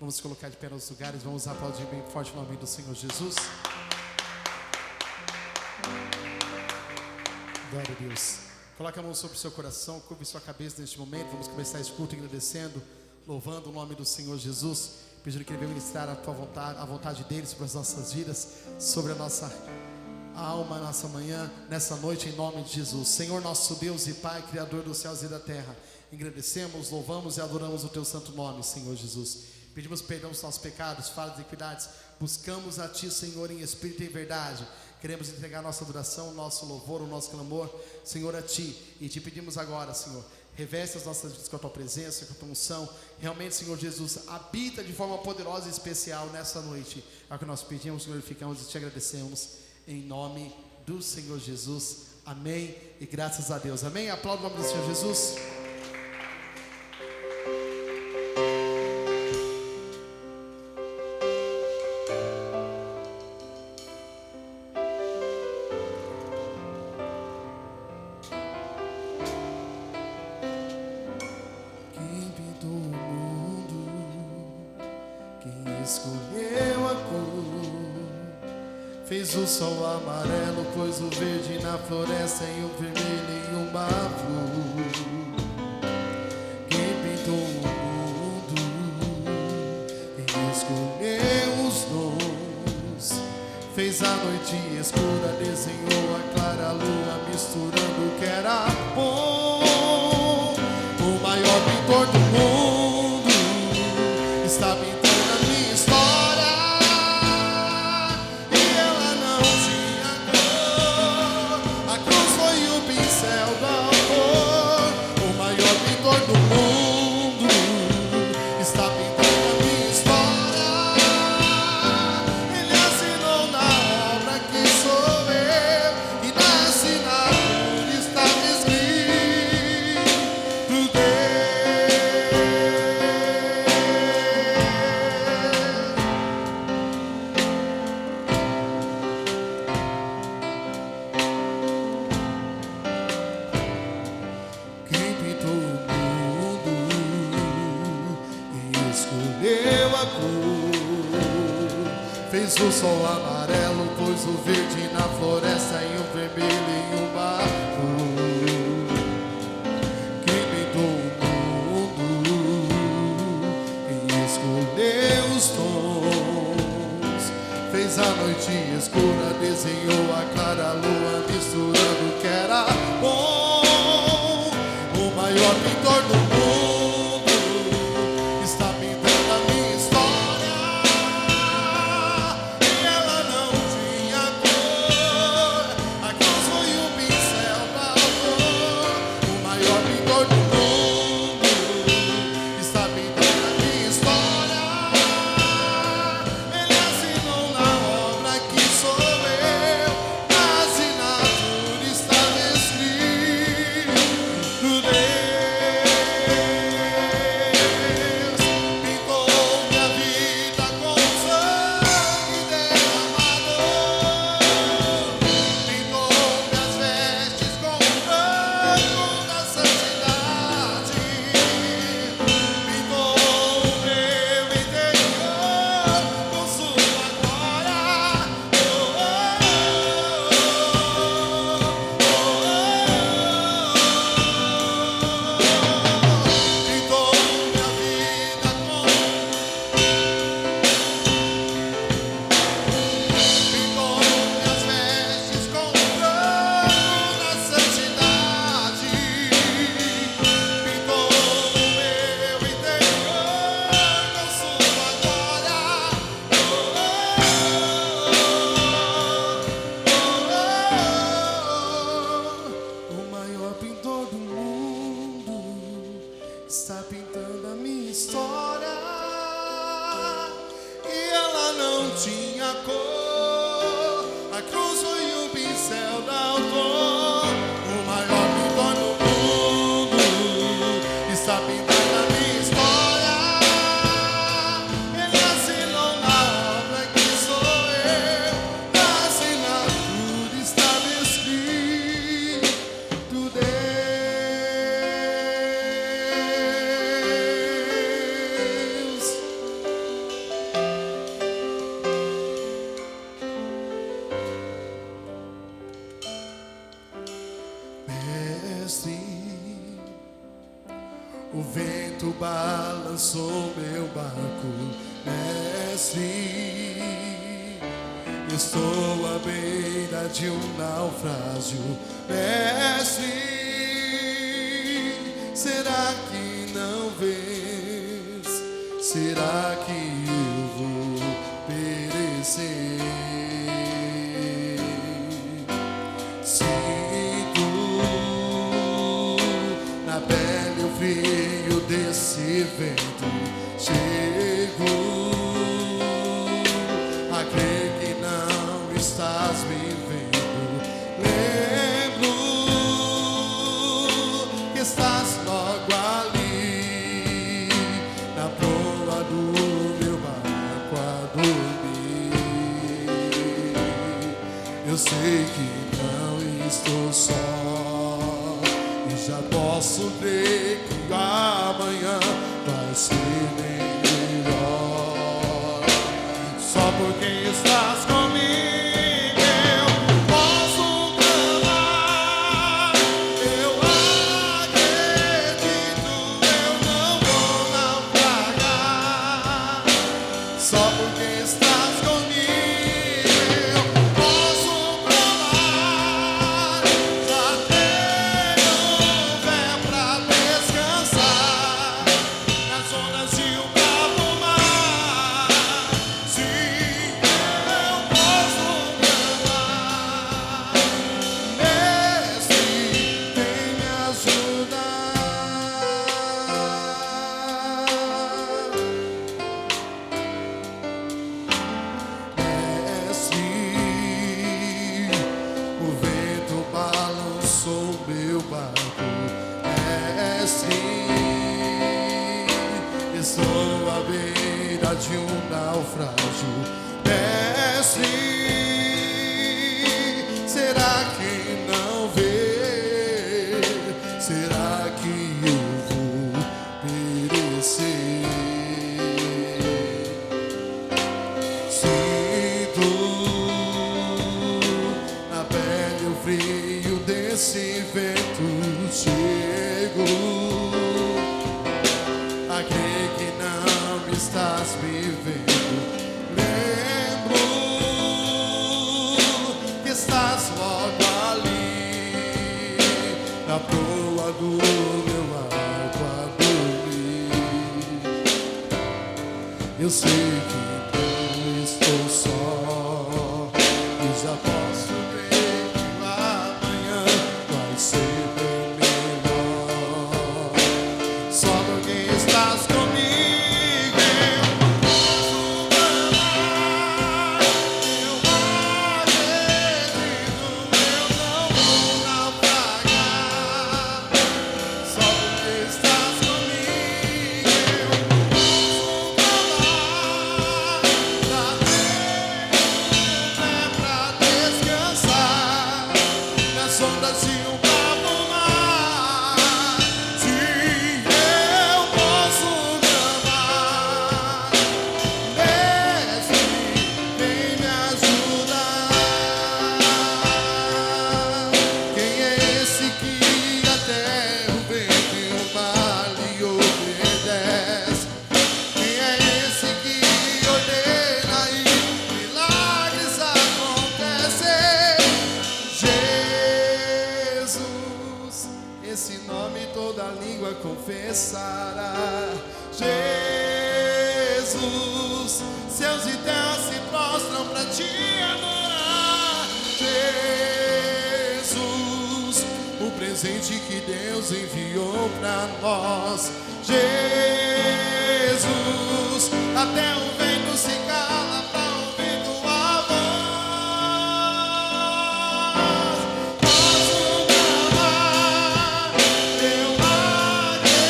Vamos se colocar de pé nos lugares, vamos aplaudir bem forte o nome do Senhor Jesus. Glória a Deus. Coloque a mão sobre o seu coração, curve sua cabeça neste momento. Vamos começar esse culto agradecendo, louvando o nome do Senhor Jesus, pedindo que Ele venha ministrar a vontade dEle sobre as nossas vidas, sobre a nossa alma, nossa manhã, nessa noite, em nome de Jesus. Senhor nosso Deus e Pai, Criador dos céus e da terra, agradecemos, louvamos e adoramos o Teu santo nome, Senhor Jesus. Pedimos perdão dos nossos pecados, falhas e iniquidades. Buscamos a Ti, Senhor, em espírito e em verdade. Queremos entregar nossa adoração, nosso louvor, o nosso clamor, Senhor, a Ti. E Te pedimos agora, Senhor, reveste as nossas vidas com a Tua presença, com a Tua unção. Realmente, Senhor Jesus, habita de forma poderosa e especial nessa noite. É o que nós pedimos, glorificamos e Te agradecemos. Em nome do Senhor Jesus. Amém. E graças a Deus. Amém. Aplauda o nome do Senhor Jesus. Fez o sol amarelo, pôs o verde na floresta e o vermelho em uma flor. Quem pintou o mundo, quem escolheu os dons, fez a noite escura, desenhou a clara lua, misturando o que era bom. O maior pintor do mundo está pintando a minha história. Fez o sol amarelo, pôs o verde na floresta e o vermelho em uma flor. Quem pintou o mundo, quem escolheu os tons, fez a noite escura, desenhou a clara lua, misturando o que era bom. O maior pintor do mundo está pintando a minha história. balançou meu barco, mestre. Estou à beira de um naufrágio, mestre. Será que não vês? Será que eu vou perecer? Sinto na pele o frio desse vento. Chego a crer que não estás me vendo. Lembro que estás logo ali, na proa do meu barco a dormir. Eu sei que não estou só, e já posso crer que amanhã vai ser bem melhor. Só porque estás comigo eu posso clamar. Eu acredito, eu não vou naufragar. Só porque estás comigo eu posso clamar. Já tenho fé pra descansar nas ondas de um bravo mar. Sim, eu posso clamar. Mestre, vem me ajudar. Mestre, o vento balançou meu barco. Mestre, estou à beira de um naufrágio. Mestre, será que não vê? Será que eu vou perecer? Sinto na pele o frio desse vento. Chego a crer que não estás me vendo. Lembro que estás logo ali, na proa do meu barco a dormir. Eu sei que não estou só, e já posso crer que amanhã vai ser bem melhor. Só porque estás comigo eu posso clamar. Eu acredito, eu não vou naufragar. Só porque estás comigo eu posso clamar. Já tenho fé pra descansar nas ondas de um bravo mar. Sim, eu posso clamar. Mestre, vem me ajudar. Quem é esse que até o vento e o mar lhe obedece? Quem é esse que ordena e milagres acontecem? Jesus, esse nome toda língua confessará. Jesus, céus e terra se prostram pra te adorar. Jesus, o presente que Deus enviou pra nós. Jesus, até o vento se cala pra ouvir tua voz. Posso clamar, eu acredito,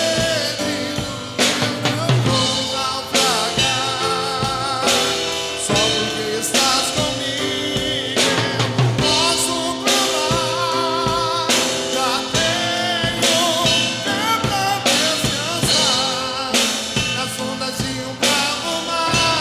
eu não vou naufragar. Só porque estás comigo eu posso clamar. Já tenho fé pra descansar nas ondas de um bravo mar.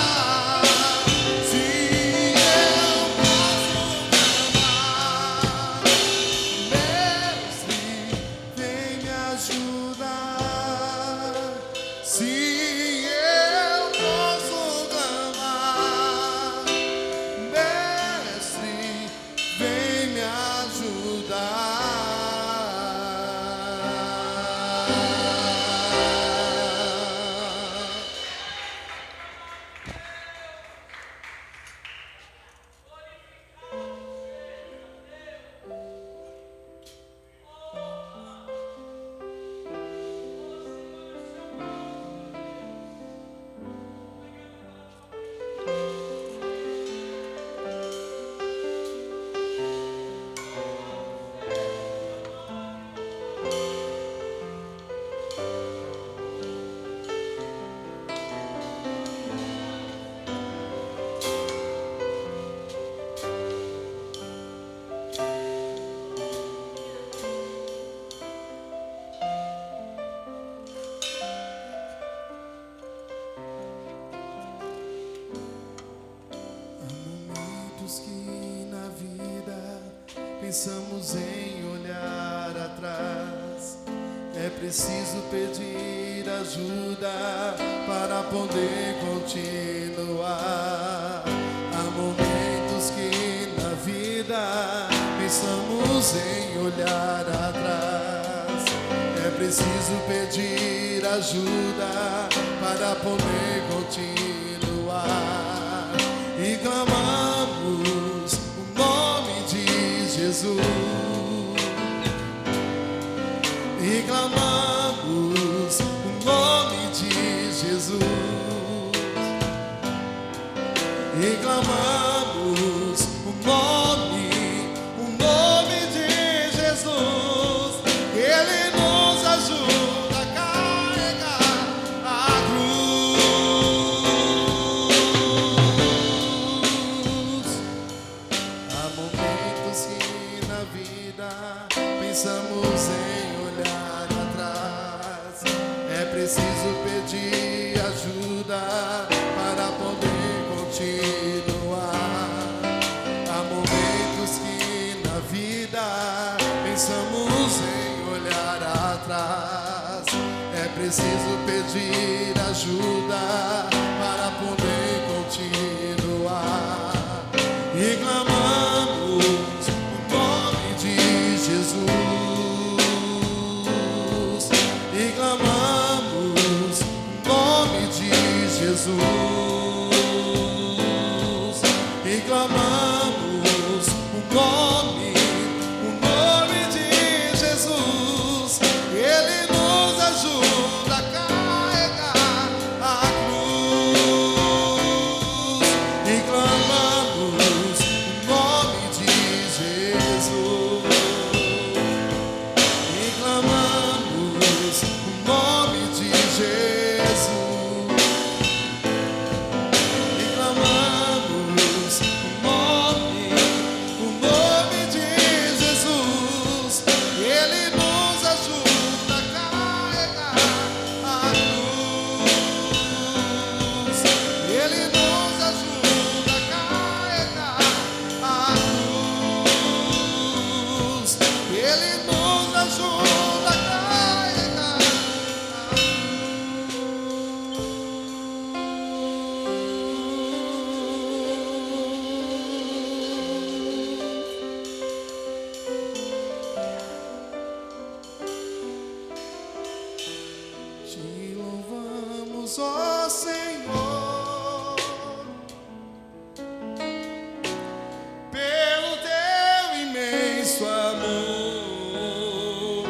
pensamos em olhar atrás. É preciso pedir ajuda para poder continuar. Há momentos que na vida pensamos em olhar atrás. É preciso pedir ajuda para poder continuar. E clamamos o nome de Jesus. E clamamos o nome de Jesus. E clamamos o nome de Jesus. Ele nos ajuda a carregar a cruz. Há momentos que na vida pensamos em olhar atrás. É preciso pedir ajuda para poder continuar. Há momentos que na vida pensamos em olhar atrás. É preciso pedir ajuda para poder continuar. E clamamos o nome de Jesus. E clamamos o nome de Jesus. E clamamos o nome de Jesus. Ele nos ajuda a carregar a cruz. E clamamos o nome de Jesus. E clamamos o nome de Jesus. E clamamos o nome de Jesus. Ele nos ajuda a carregar a cruz. Ele nos ajuda a carregar a cruz. Ele nos ajuda a carregar a Te louvamos, ó Senhor, pelo teu imenso amor.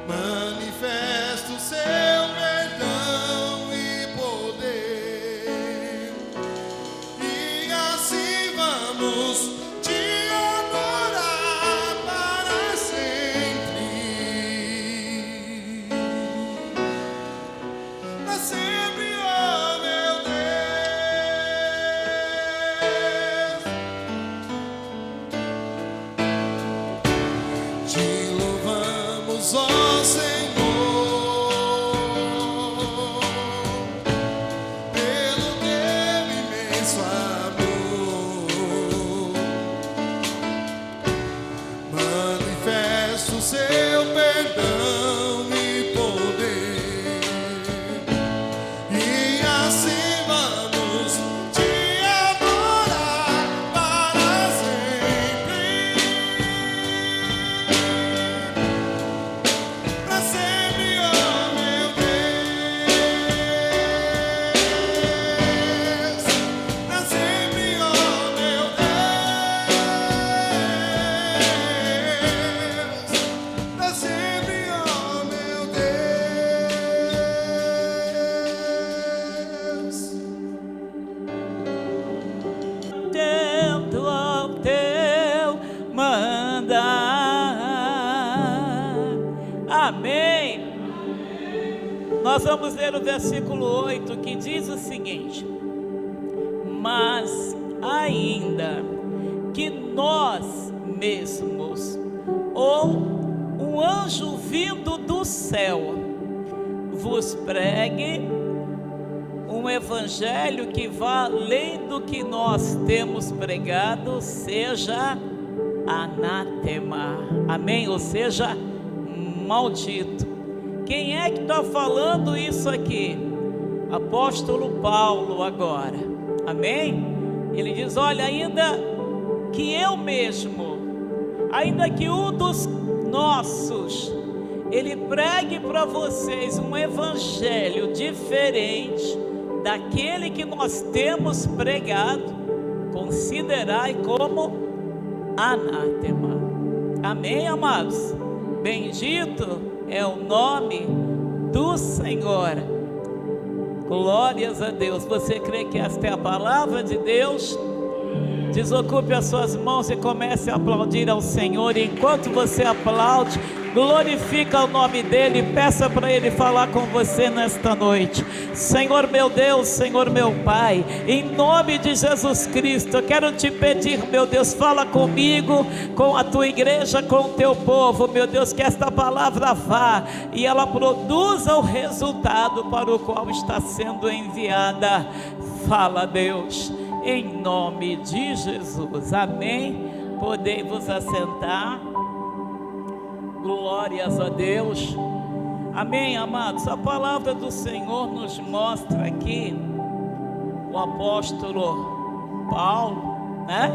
Manifesta o seu perdão e poder, e assim vamos te adorar para sempre. Para sempre, ó meu Deus. Te louvamos, ó Senhor, pelo teu imenso amor. Manifesta o seu perdão e poder, e assim vamos te adorar para sempre. Para sempre, ó meu Deus. Para sempre, ó meu Deus. Para sempre, ó meu Deus. Atento ao teu mandar. Amém. Nós vamos ler o versículo 8, que diz o seguinte: mas ainda que nós mesmos ou um anjo vindo do céu vos pregue um um evangelho que vá além do que nós temos pregado, seja anátema, amém? Ou seja, maldito. Quem é que está falando isso aqui? Apóstolo Paulo agora, amém? Ele diz: olha, ainda que eu mesmo, ainda que um dos nossos, ele pregue para vocês um evangelho diferente daquele que nós temos pregado, considerai como anátema. Amém, amados? Bendito é o nome do Senhor. Glórias a Deus. Você crê que esta é a palavra de Deus? Desocupe as suas mãos e comece a aplaudir ao Senhor. E enquanto você aplaude, glorifica o nome dEle, peça para Ele falar com você nesta noite. Senhor meu Deus, Senhor meu Pai, em nome de Jesus Cristo, eu quero te pedir, meu Deus, fala comigo, com a tua igreja, com o teu povo, meu Deus, que esta palavra vá e ela produza o resultado para o qual está sendo enviada. Fala, Deus, em nome de Jesus, amém? Podem vos assentar. Glórias a Deus, amém, amados. A palavra do Senhor nos mostra aqui o apóstolo Paulo, né?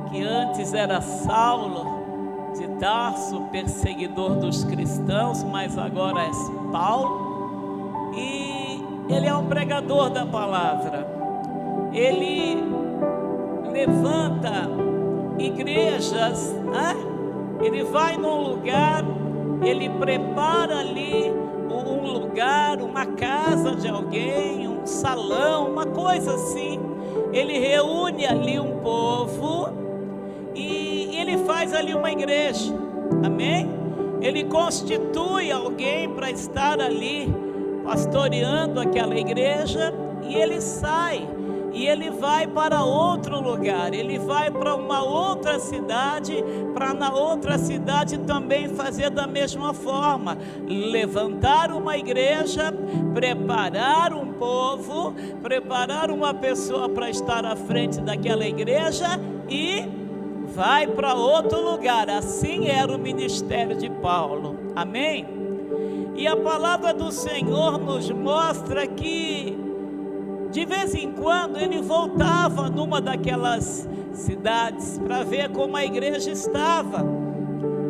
Que antes era Saulo de Tarso, perseguidor dos cristãos, mas agora é Paulo, e ele é um pregador da palavra. Ele levanta igrejas, né? Ele vai num lugar, ele prepara ali um lugar, uma casa de alguém, um salão, uma coisa assim. Ele reúne ali um povo e ele faz ali uma igreja, amém? Ele constitui alguém para estar ali pastoreando aquela igreja, e ele sai. E ele vai para outro lugar, ele vai para uma outra cidade, para na outra cidade também fazer da mesma forma, levantar uma igreja, preparar um povo, preparar uma pessoa para estar à frente daquela igreja e vai para outro lugar. Assim era o ministério de Paulo, amém? E a palavra do Senhor nos mostra que de vez em quando ele voltava numa daquelas cidades para ver como a igreja estava,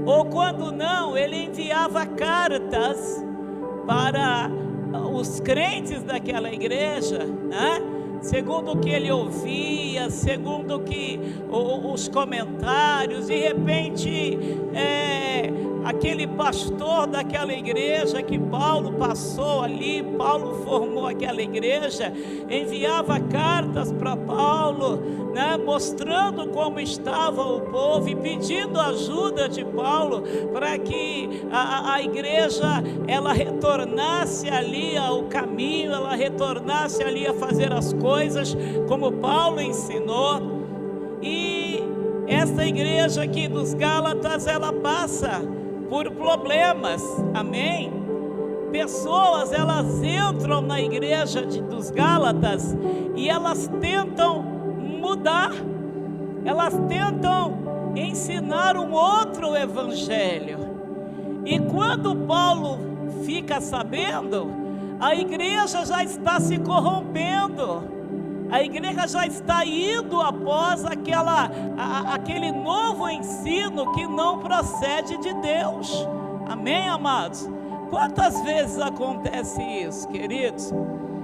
ou quando não, ele enviava cartas para os crentes daquela igreja, né? Segundo o que ele ouvia, segundo o que os comentários, de repente aquele pastor daquela igreja que Paulo passou ali, Paulo formou aquela igreja, enviava cartas para Paulo, né, mostrando como estava o povo e pedindo ajuda de Paulo para que a igreja ela retornasse ali ao caminho, ela retornasse ali a fazer as coisas como Paulo ensinou. E essa igreja aqui dos Gálatas, ela passa por problemas, amém? Pessoas, elas entram na igreja dos Gálatas e elas tentam mudar, elas tentam ensinar um outro evangelho. E quando Paulo fica sabendo, a igreja já está se corrompendo, a igreja já está indo após aquele novo ensino que não procede de Deus, amém, amados? Quantas vezes acontece isso, queridos?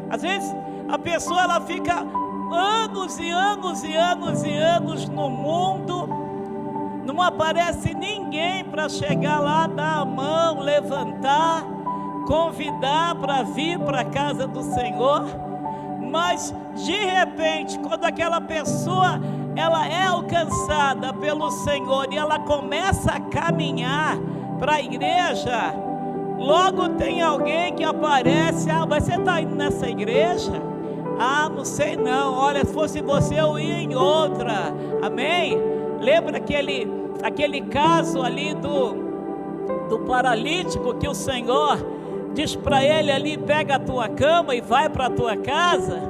Às vezes a pessoa ela fica anos e anos e anos e anos no mundo, não aparece ninguém para chegar lá, dar a mão, levantar, convidar para vir para a casa do Senhor. Mas de repente, quando aquela pessoa ela é alcançada pelo Senhor e ela começa a caminhar para a igreja, logo tem alguém que aparece: ah, mas você está indo nessa igreja? Ah, não sei não, olha, se fosse você eu ia em outra, amém? Lembra aquele caso ali do paralítico, que o Senhor diz para ele ali: pega a tua cama e vai para a tua casa?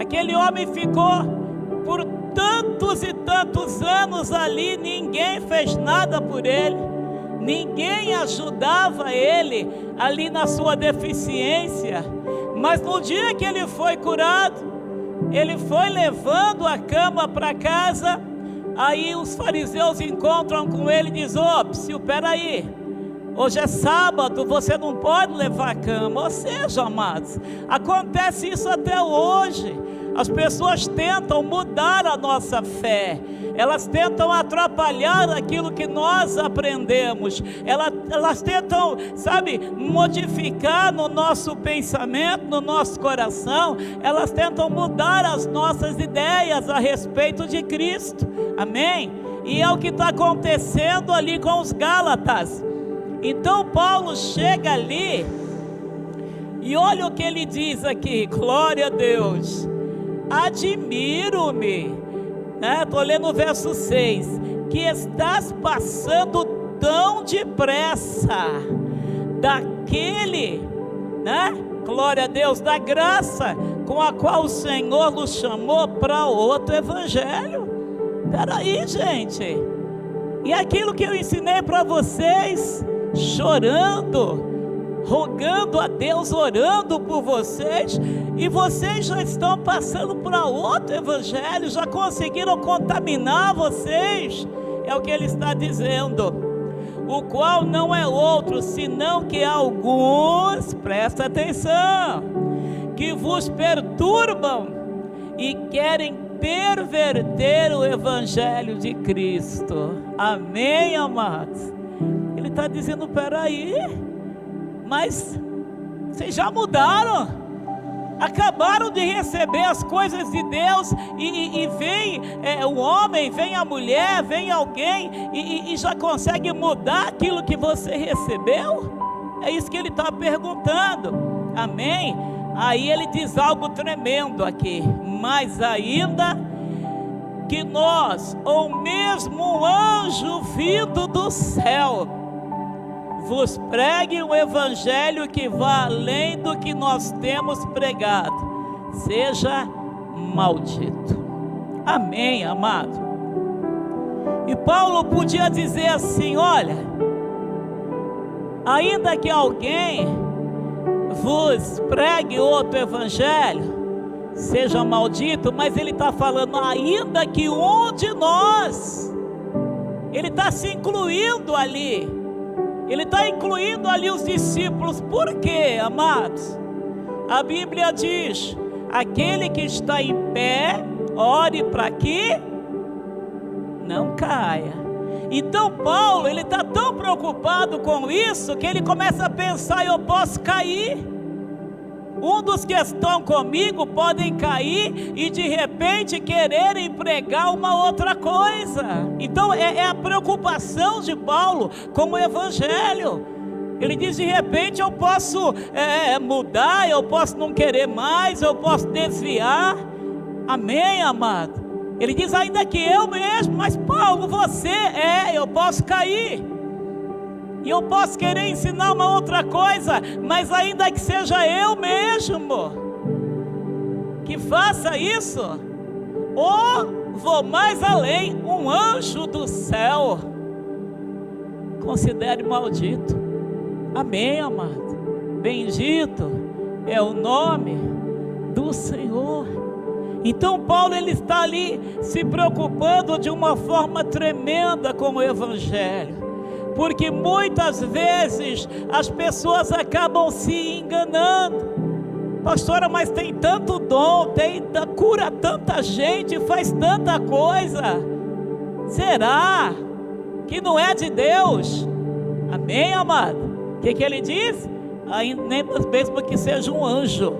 Aquele homem ficou por tantos e tantos anos ali, ninguém fez nada por ele, ninguém ajudava ele ali na sua deficiência. Mas no dia que ele foi curado, ele foi levando a cama para casa. Aí os fariseus encontram com ele e dizem: ô, psiu, peraí, hoje é sábado, você não pode levar a cama. Ou seja, amados, acontece isso até hoje. As pessoas tentam mudar a nossa fé, elas tentam atrapalhar aquilo que nós aprendemos, elas tentam, sabe, modificar no nosso pensamento, no nosso coração, elas tentam mudar as nossas ideias a respeito de Cristo, amém? E é o que está acontecendo ali com os Gálatas. Então Paulo chega ali, e olha o que ele diz aqui, glória a Deus. Admiro-me, né? Estou lendo o verso 6, que estás passando tão depressa daquele, né? Glória a Deus, da graça com a qual o Senhor nos chamou para outro evangelho. Peraí, gente, e aquilo que eu ensinei para vocês, chorando, rogando a Deus, orando por vocês, e vocês já estão passando para outro evangelho, já conseguiram contaminar vocês, é o que ele está dizendo, o qual não é outro, senão que alguns, presta atenção, que vos perturbam e querem perverter o evangelho de Cristo, amém, amados? Ele está dizendo, peraí, mas vocês já mudaram, acabaram de receber as coisas de Deus, e vem o homem, vem a mulher, vem alguém, e já consegue mudar aquilo que você recebeu? É isso que ele está perguntando, amém? Aí ele diz algo tremendo aqui, mas ainda que nós, ou mesmo um anjo vindo do céu, vos pregue um evangelho que vá além do que nós temos pregado, seja maldito. Amém, amado? E Paulo podia dizer assim, olha, ainda que alguém vos pregue outro evangelho, seja maldito, mas ele está falando, ainda que um de nós, ele está se incluindo ali, ele está incluindo ali os discípulos. Por quê, amados? A Bíblia diz, aquele que está em pé, ore para que não caia. Então Paulo, ele está tão preocupado com isso, que ele começa a pensar, eu posso cair, um dos que estão comigo podem cair e de repente quererem pregar uma outra coisa. Então é a preocupação de Paulo com o evangelho. Ele diz, de repente eu posso mudar, eu posso não querer mais, eu posso desviar. Amém, amado? Ele diz, ainda que eu mesmo, mas Paulo, você eu posso cair, e eu posso querer ensinar uma outra coisa, mas ainda que seja eu mesmo que faça isso, ou vou mais além, um anjo do céu considere maldito. Amém, amado? Bendito é o nome do Senhor. Então Paulo, ele está ali se preocupando de uma forma tremenda com o evangelho, porque muitas vezes as pessoas acabam se enganando. Pastora, mas tem tanto dom, cura tanta gente, faz tanta coisa, será que não é de Deus? Amém, amado? O que ele diz? Nem mesmo que seja um anjo,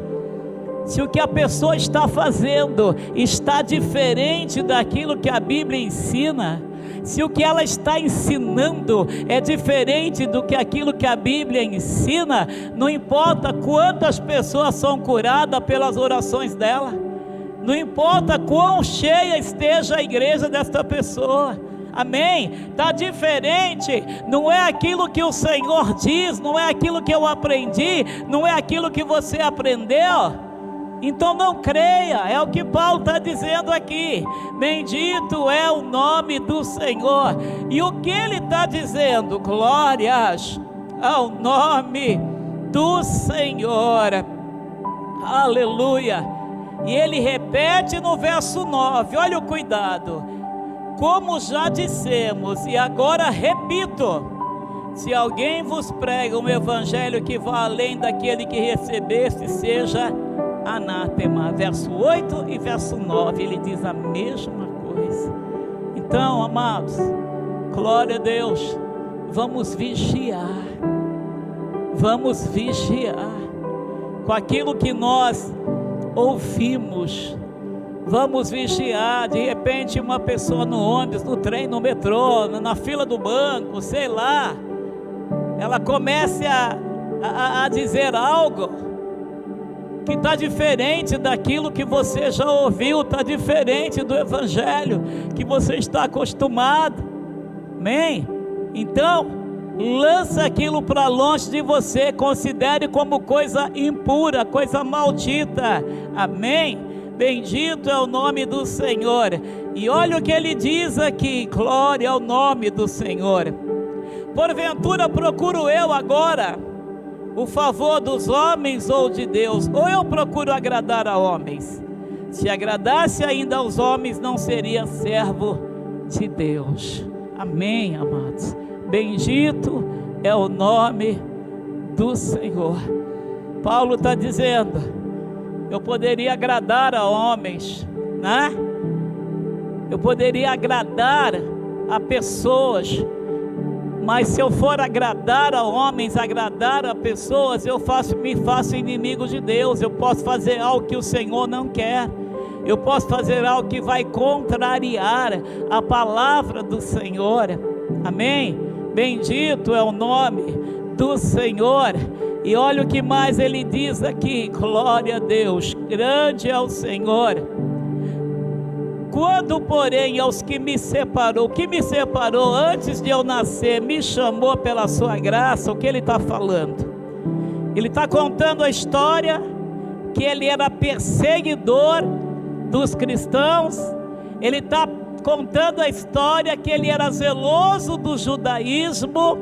se o que a pessoa está fazendo está diferente daquilo que a Bíblia ensina, se o que ela está ensinando é diferente do que aquilo que a Bíblia ensina, não importa quantas pessoas são curadas pelas orações dela, não importa quão cheia esteja a igreja desta pessoa, amém? Está diferente, não é aquilo que o Senhor diz, não é aquilo que eu aprendi, não é aquilo que você aprendeu. Então não creia, é o que Paulo está dizendo aqui. Bendito é o nome do Senhor. E o que ele está dizendo? Glórias ao nome do Senhor. Aleluia. E ele repete no verso 9, olha o cuidado. Como já dissemos, e agora repito: se alguém vos prega um evangelho que vá além daquele que recebeste, seja anátema. Verso 8 e verso 9, ele diz a mesma coisa. Então, amados, glória a Deus, vamos vigiar com aquilo que nós ouvimos. Vamos vigiar. De repente uma pessoa no ônibus, no trem, no metrô, na fila do banco, sei lá, ela comece a dizer algo que está diferente daquilo que você já ouviu, está diferente do evangelho que você está acostumado. Amém? Então lança aquilo para longe de você, considere como coisa impura, coisa maldita. Amém? Bendito é o nome do Senhor. E olha o que ele diz aqui: glória ao nome do Senhor. Porventura procuro eu agora o favor dos homens ou de Deus? Ou eu procuro agradar a homens? Se agradasse ainda aos homens, não seria servo de Deus. Amém, amados? Bendito é o nome do Senhor. Paulo está dizendo: eu poderia agradar a homens, né? Eu poderia agradar a pessoas, mas se eu for agradar a homens, agradar a pessoas, me faço inimigo de Deus. Eu posso fazer algo que o Senhor não quer. Eu posso fazer algo que vai contrariar a palavra do Senhor. Amém? Bendito é o nome do Senhor. E olha o que mais ele diz aqui: glória a Deus, grande é o Senhor. Quando, porém, aos que me separou, antes de eu nascer, me chamou pela sua graça. O que ele está falando? Ele está contando a história que ele era perseguidor dos cristãos. Ele está contando a história que ele era zeloso do judaísmo,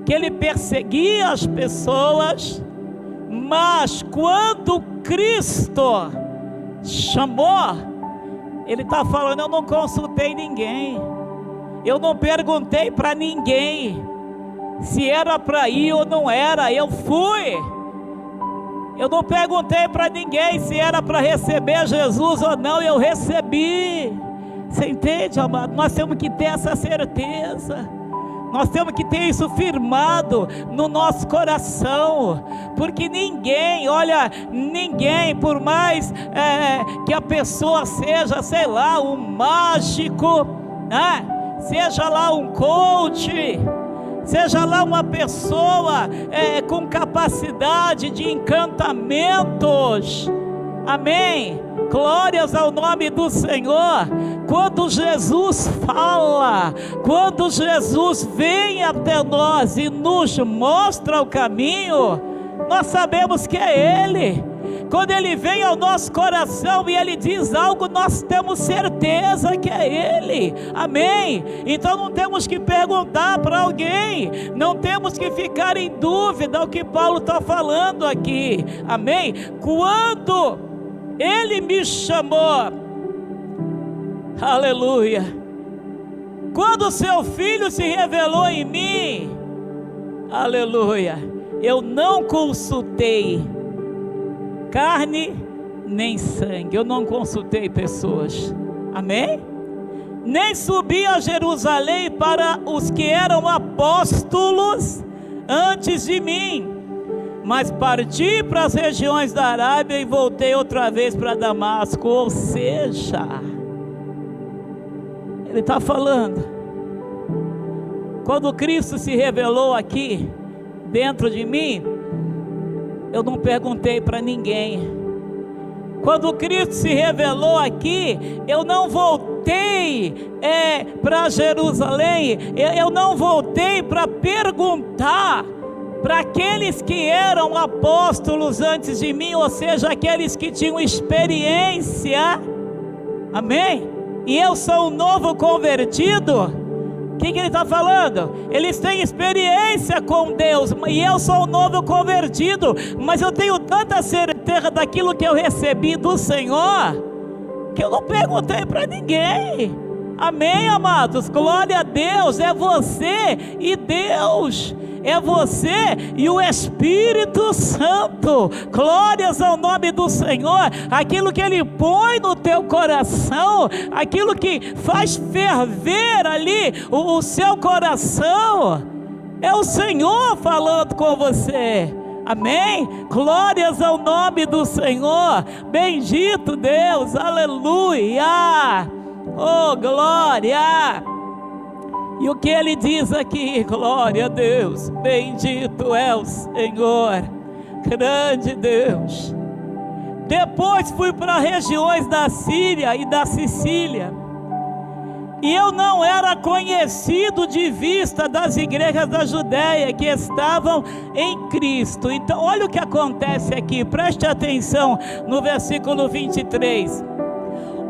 que ele perseguia as pessoas. Mas quando Cristo chamou, ele está falando: eu não consultei ninguém, eu não perguntei para ninguém se era para ir ou não era, eu fui. Eu não perguntei para ninguém se era para receber Jesus ou não, eu recebi. Você entende, amado? Nós temos que ter essa certeza. Nós temos que ter isso firmado no nosso coração, porque ninguém, por mais que a pessoa seja, sei lá, um mágico, né? Seja lá um coach, seja lá uma pessoa com capacidade de encantamentos, amém? Glórias ao nome do Senhor. Quando Jesus fala, quando Jesus vem até nós e nos mostra o caminho, nós sabemos que é Ele. Quando Ele vem ao nosso coração e Ele diz algo, nós temos certeza que é Ele. Amém? Então não temos que perguntar para alguém, não temos que ficar em dúvida o que Paulo está falando aqui. Amém? Quando Ele me chamou, aleluia, quando o seu Filho se revelou em mim, aleluia, eu não consultei carne nem sangue, eu não consultei pessoas, amém? Nem subi a Jerusalém para os que eram apóstolos antes de mim, mas parti para as regiões da Arábia e voltei outra vez para Damasco. Ou seja, ele está falando, quando Cristo se revelou aqui dentro de mim, eu não perguntei para ninguém. Quando Cristo se revelou aqui, eu não voltei para Jerusalém, eu não voltei para perguntar para aqueles que eram apóstolos antes de mim, ou seja, aqueles que tinham experiência, amém? E eu sou um novo convertido. O que ele está falando? Eles têm experiência com Deus, e eu sou um novo convertido, mas eu tenho tanta certeza daquilo que eu recebi do Senhor, que eu não perguntei para ninguém. Amém, amados? Glória a Deus. É você e Deus, é você e o Espírito Santo. Glórias ao nome do Senhor. Aquilo que Ele põe no teu coração, aquilo que faz ferver ali o seu coração, é o Senhor falando com você. Amém? Glórias ao nome do Senhor. Bendito Deus, aleluia. Oh, glória! E o que ele diz aqui? Glória a Deus, bendito é o Senhor, grande Deus. Depois fui para regiões da Síria e da Sicília, e eu não era conhecido de vista das igrejas da Judéia que estavam em Cristo. Então olha o que acontece aqui, preste atenção no versículo 23.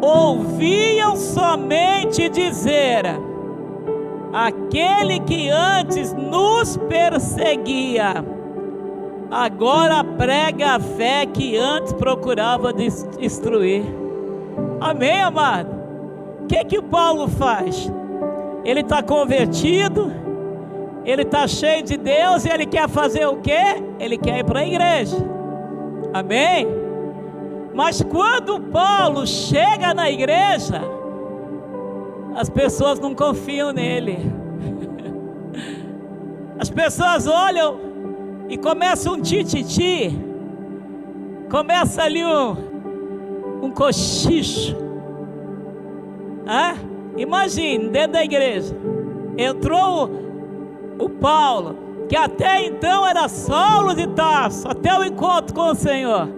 Ouviam somente dizer: aquele que antes nos perseguia, agora prega a fé que antes procurava destruir. Amém, amado? O que Paulo faz? Ele está convertido, ele está cheio de Deus, e ele quer fazer o quê? Ele quer ir para a igreja. Amém? Mas quando Paulo chega na igreja, as pessoas não confiam nele. As pessoas olham e começa um tititi, começa ali um cochicho. Imagine, dentro da igreja entrou o Paulo, que até então era Saulo de Tarso, até o encontro com o Senhor.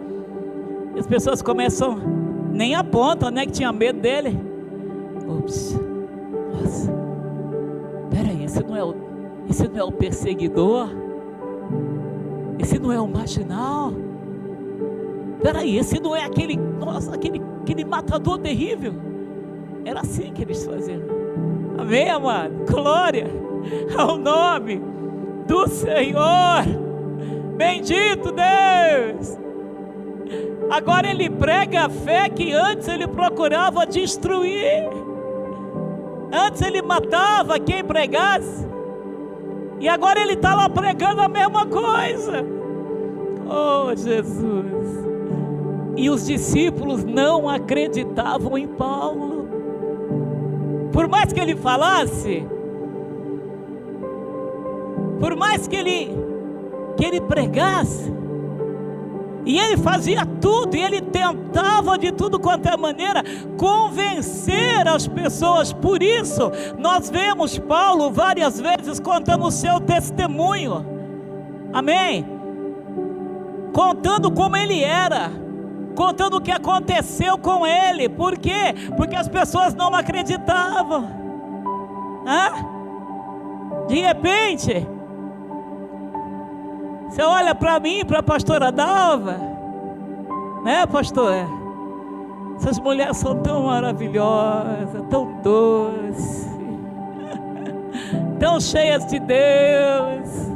E as pessoas começam, nem apontam, né, que tinha medo dele. Ops, nossa, peraí, esse não é o perseguidor? Esse não é o marginal? Peraí, esse não é aquele matador terrível? Era assim que eles faziam. Amém, amado? Glória ao nome do Senhor. Bendito Deus. Agora ele prega a fé que antes ele procurava destruir. Antes ele matava quem pregasse, e agora ele está lá pregando a mesma coisa. Oh, Jesus! E os discípulos não acreditavam em Paulo. Por mais que ele falasse, por mais que ele pregasse, e ele fazia tudo, e ele tentava de tudo quanto é maneira convencer as pessoas. Por isso nós vemos Paulo várias vezes contando o seu testemunho. Amém? Contando como ele era, contando o que aconteceu com ele. Por quê? Porque as pessoas não acreditavam. De repente você olha para mim, para a pastora Dalva, né, pastor? Essas mulheres são tão maravilhosas, tão doces, tão cheias de Deus.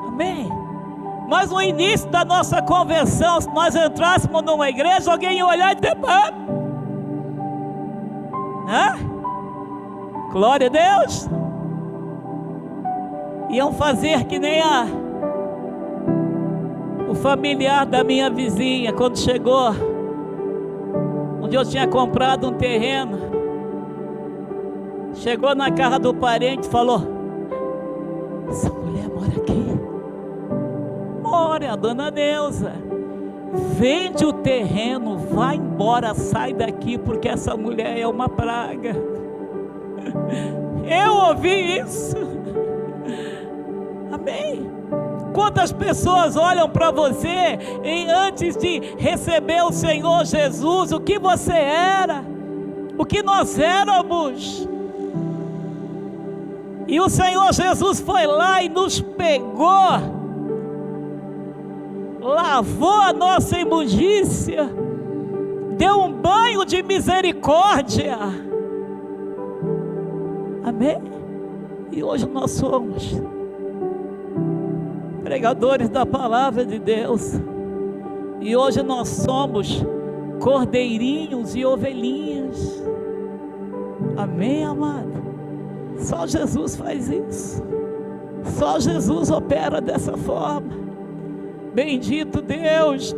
Amém? Mas no início da nossa conversão, se nós entrássemos numa igreja, alguém ia olhar e dizer: glória a Deus. Iam fazer que nem o familiar da minha vizinha, quando chegou, onde eu tinha comprado um terreno, chegou na casa do parente e falou: essa mulher mora aqui? Mora, a dona Neuza. Vende o terreno, vai embora, sai daqui, porque essa mulher é uma praga. Eu ouvi isso. Amém? Quantas pessoas olham para você e antes de receber o Senhor Jesus, o que você era, o que nós éramos, e o Senhor Jesus foi lá e nos pegou lavou a nossa imundícia, deu um banho de misericórdia. Amém? E hoje nós somos pregadores da palavra de Deus. E hoje nós somos cordeirinhos e ovelhinhas. Amém, amado? Só Jesus faz isso. Só Jesus opera dessa forma. Bendito Deus.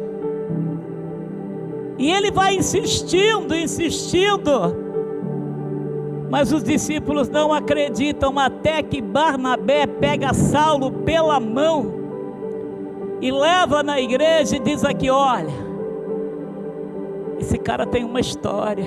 E ele vai insistindo, mas os discípulos não acreditam, até que Barnabé pega Saulo pela mão e leva na igreja e diz aqui: olha, esse cara tem uma história,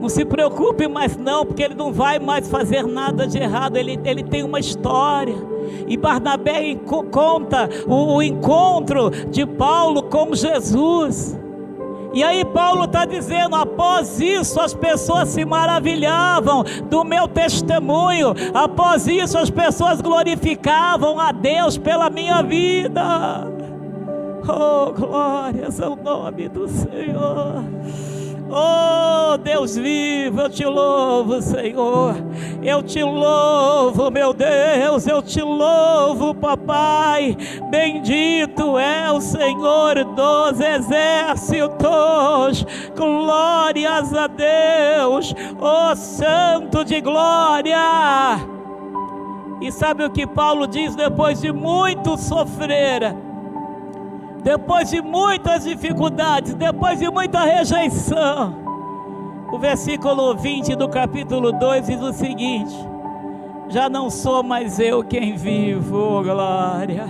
não se preocupe mais não, porque ele não vai mais fazer nada de errado, ele tem uma história. E Barnabé conta o encontro de Paulo com Jesus. E aí Paulo está dizendo: após isso as pessoas se maravilhavam do meu testemunho, após isso as pessoas glorificavam a Deus pela minha vida. Oh, glórias ao nome do Senhor. Oh, Deus vivo, eu te louvo, Senhor. Eu te louvo, meu Deus, eu te louvo, papai. Bendito é o Senhor dos exércitos. Glórias a Deus, oh Santo de glória. E sabe o que Paulo diz depois de muito sofrer? Depois de muitas dificuldades, depois de muita rejeição, o versículo 20 do capítulo 2 diz o seguinte: já não sou mais eu quem vivo, oh glória,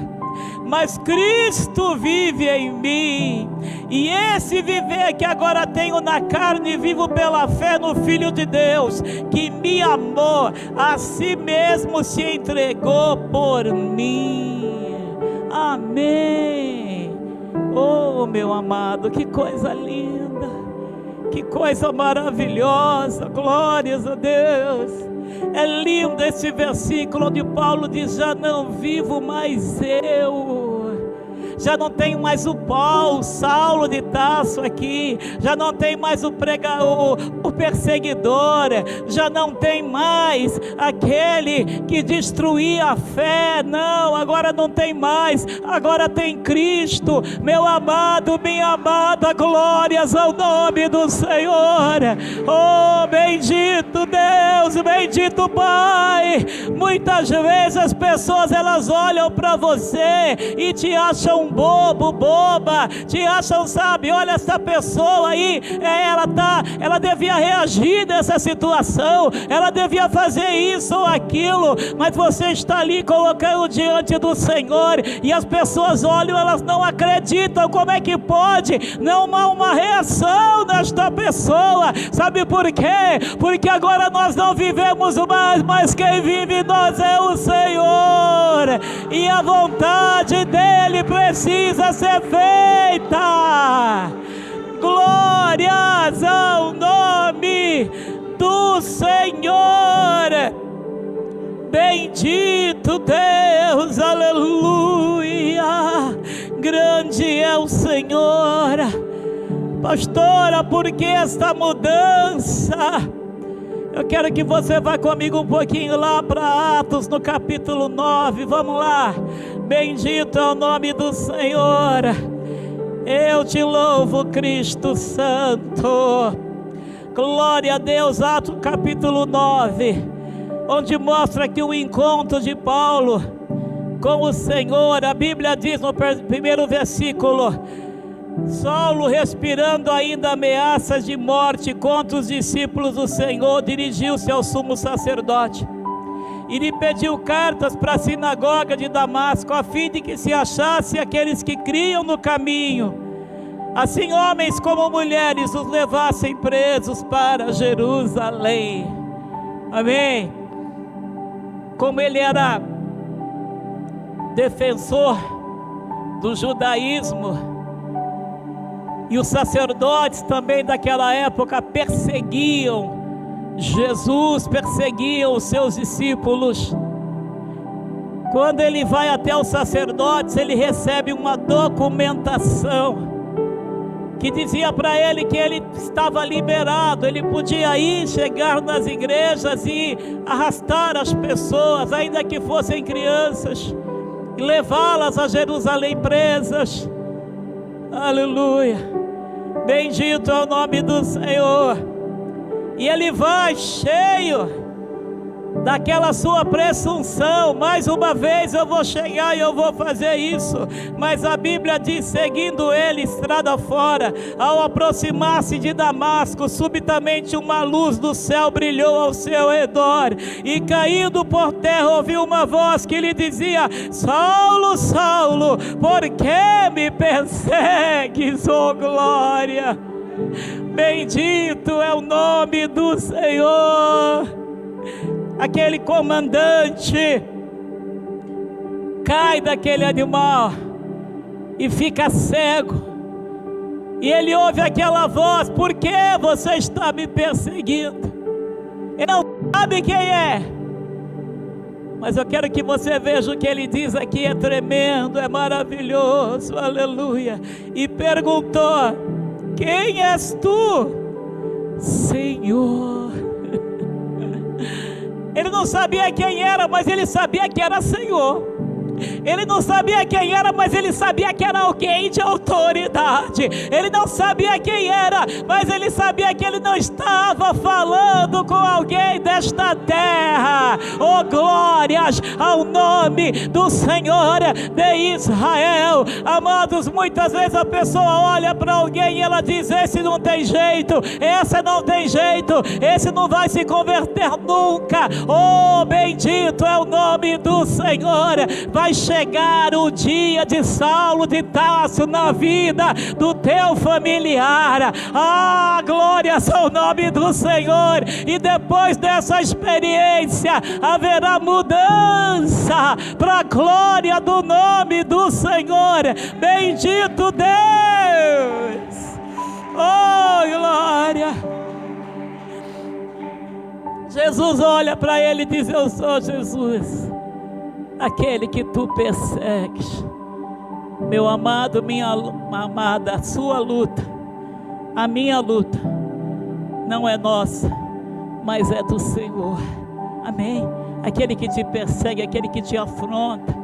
mas Cristo vive em mim, e esse viver que agora tenho na carne, vivo pela fé no Filho de Deus, que me amou, a si mesmo se entregou por mim. Amém. Oh, meu amado, que coisa linda, que coisa maravilhosa, glórias a Deus. É lindo esse versículo onde Paulo diz: já não vivo mais eu, já não tenho mais o Saulo de Tarso aqui, já não tem mais o perseguidor, já não tem mais aquele que destruía a fé, não, agora não tem mais, agora tem Cristo, meu amado, minha amada, glórias ao nome do Senhor. Oh, bendito Deus, bendito Pai. Muitas vezes as pessoas, elas olham para você e te acham bobo, boba, te acham, sabe, olha essa pessoa aí, ela devia reagir nessa situação, ela devia fazer isso ou aquilo, mas você está ali colocando diante do Senhor, e as pessoas olham, elas não acreditam. Como é que pode não há uma reação nesta pessoa? Sabe por quê? Porque agora nós não vivemos mais, mas quem vive em nós é o Senhor, e a vontade dele precisa ser feita. Glórias ao nome do Senhor. Bendito Deus, aleluia. Grande é o Senhor. Pastora, por que esta mudança? Eu quero que você vá comigo um pouquinho lá para Atos, no capítulo 9. Vamos lá. Bendito é o nome do Senhor. Eu te louvo, Cristo Santo. Glória a Deus. Atos capítulo 9, onde mostra aqui o encontro de Paulo com o Senhor. A Bíblia diz no primeiro versículo: Saulo, respirando ainda ameaças de morte contra os discípulos do Senhor, dirigiu-se ao sumo sacerdote e lhe pediu cartas para a sinagoga de Damasco, a fim de que se achasse aqueles que criam no caminho, assim homens como mulheres os levassem presos para Jerusalém. Amém. Como ele era defensor do judaísmo, e os sacerdotes também daquela época perseguiam Jesus, perseguiam os seus discípulos, Quando ele vai até os sacerdotes, ele recebe uma documentação que dizia para ele que ele estava liberado, ele podia ir, chegar nas igrejas e arrastar as pessoas, ainda que fossem crianças, e levá-las a Jerusalém presas. Aleluia, bendito é o nome do Senhor. E ele vai cheio daquela sua presunção: mais uma vez eu vou chegar e eu vou fazer isso. Mas a Bíblia diz: seguindo ele estrada fora, ao aproximar-se de Damasco, subitamente uma luz do céu brilhou ao seu redor, e caindo por terra ouviu uma voz que lhe dizia: Saulo, Saulo, por que me persegues, oh glória? Bendito é o nome do Senhor. Aquele comandante cai daquele animal e fica cego, e ele ouve aquela voz: por que você está me perseguindo? Ele não sabe quem é, mas eu quero que você veja o que ele diz aqui, é tremendo, é maravilhoso, aleluia. E perguntou: quem és tu, Senhor? Ele não sabia quem era, mas ele sabia que era Senhor. Ele não sabia quem era, mas ele sabia que era alguém de autoridade. Ele não sabia quem era, mas ele sabia que ele não estava falando com alguém desta terra. Oh, glórias ao nome do Senhor de Israel. Amados, muitas vezes a pessoa olha para alguém e ela diz: esse não tem jeito, essa não tem jeito, esse não vai se converter nunca. Oh, bendito é o nome do Senhor. Vai chegar o dia de Saulo de Tarso na vida do teu familiar. Ah, glórias ao nome do Senhor. E depois dessa experiência haverá mudança para a glória do nome do Senhor. Bendito Deus. Oh, glória. Jesus olha para ele e diz: eu sou Jesus, aquele que tu persegues. Meu amado, minha amada, a sua luta, a minha luta, não é nossa, mas é do Senhor. Amém? Aquele que te persegue, aquele que te afronta,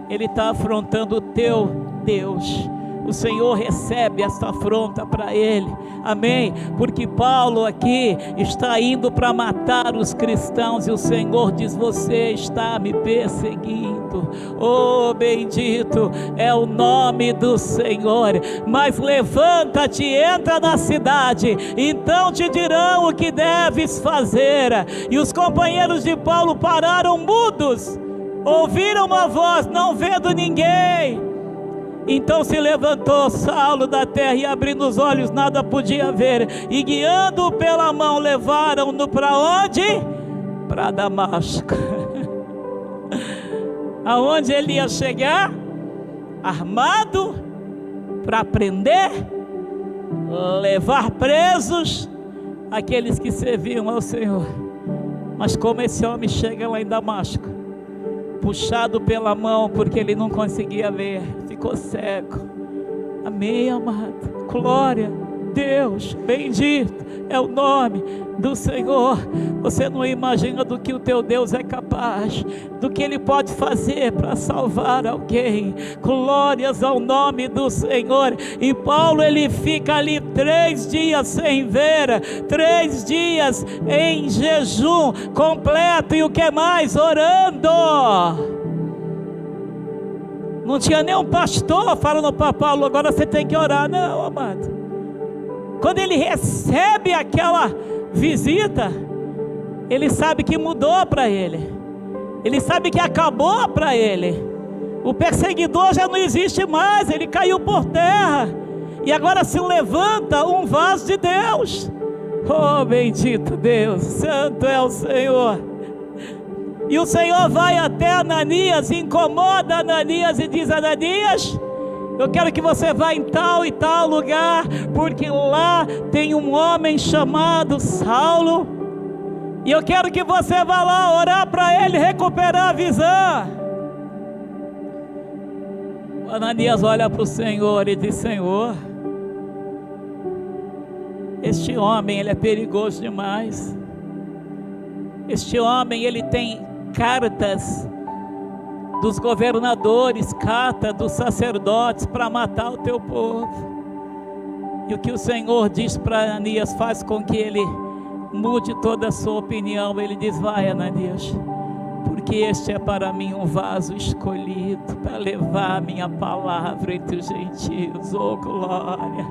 ele está afrontando o teu Deus. O Senhor recebe essa afronta para ele, amém? Porque Paulo aqui está indo para matar os cristãos, e o Senhor diz: você está me perseguindo. Oh, bendito é o nome do Senhor. Mas levanta-te, entra na cidade, então te dirão o que deves fazer. E os companheiros de Paulo pararam mudos, ouviram uma voz, não vendo ninguém. Então se levantou Saulo da terra, e abrindo os olhos nada podia ver, e guiando-o pela mão levaram-no para onde? Para Damasco. Aonde ele ia chegar? Armado para prender, levar presos aqueles que serviam ao Senhor. Mas como esse homem chega lá em Damasco, puxado pela mão, porque ele não conseguia ver, ficou cego. Amém, amado? Glória a Deus, bendito é o nome do Senhor. Você não imagina do que o teu Deus é capaz, do que Ele pode fazer para salvar alguém. Glórias ao nome do Senhor. E Paulo, ele fica ali 3 dias sem ver, 3 dias em jejum completo, e o que mais? Orando. Não tinha nenhum pastor falando para Paulo: agora você tem que orar. Não, amado. Quando ele recebe aquela visita, ele sabe que mudou para ele, ele sabe que acabou para ele. O perseguidor já não existe mais, ele caiu por terra, e agora se levanta um vaso de Deus. Oh, bendito Deus, santo é o Senhor. E o Senhor vai até Ananias, incomoda Ananias e diz: Ananias, eu quero que você vá em tal e tal lugar, porque lá tem um homem chamado Saulo, e eu quero que você vá lá orar para ele recuperar a visão. Ananias olha para o Senhor e diz: Senhor, este homem, ele é perigoso demais. Este homem, ele tem cartas dos governadores, carta dos sacerdotes para matar o teu povo. E o que o Senhor diz para Ananias faz com que ele mude toda a sua opinião. Ele diz: vai, Ananias, porque este é para mim um vaso escolhido para levar a minha palavra entre os gentios. Oh glória!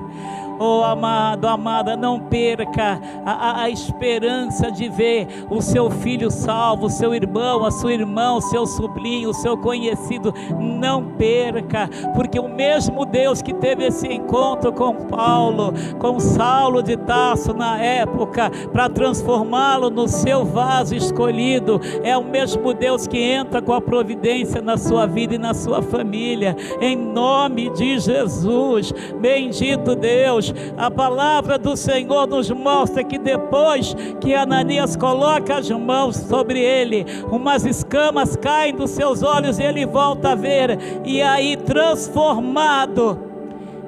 Oh amado, amada, não perca a esperança de ver o seu filho salvo, o seu irmão, a sua irmã, o seu sobrinho, o seu conhecido. Não perca, porque o mesmo Deus que teve esse encontro com Paulo, com Saulo de Tarso na época, para transformá-lo no seu vaso escolhido, é o mesmo Deus que entra com a providência na sua vida e na sua família, em nome de Jesus. Bendito Deus. A palavra do Senhor nos mostra que depois que Ananias coloca as mãos sobre ele, umas escamas caem dos seus olhos e ele volta a ver, e aí transformado,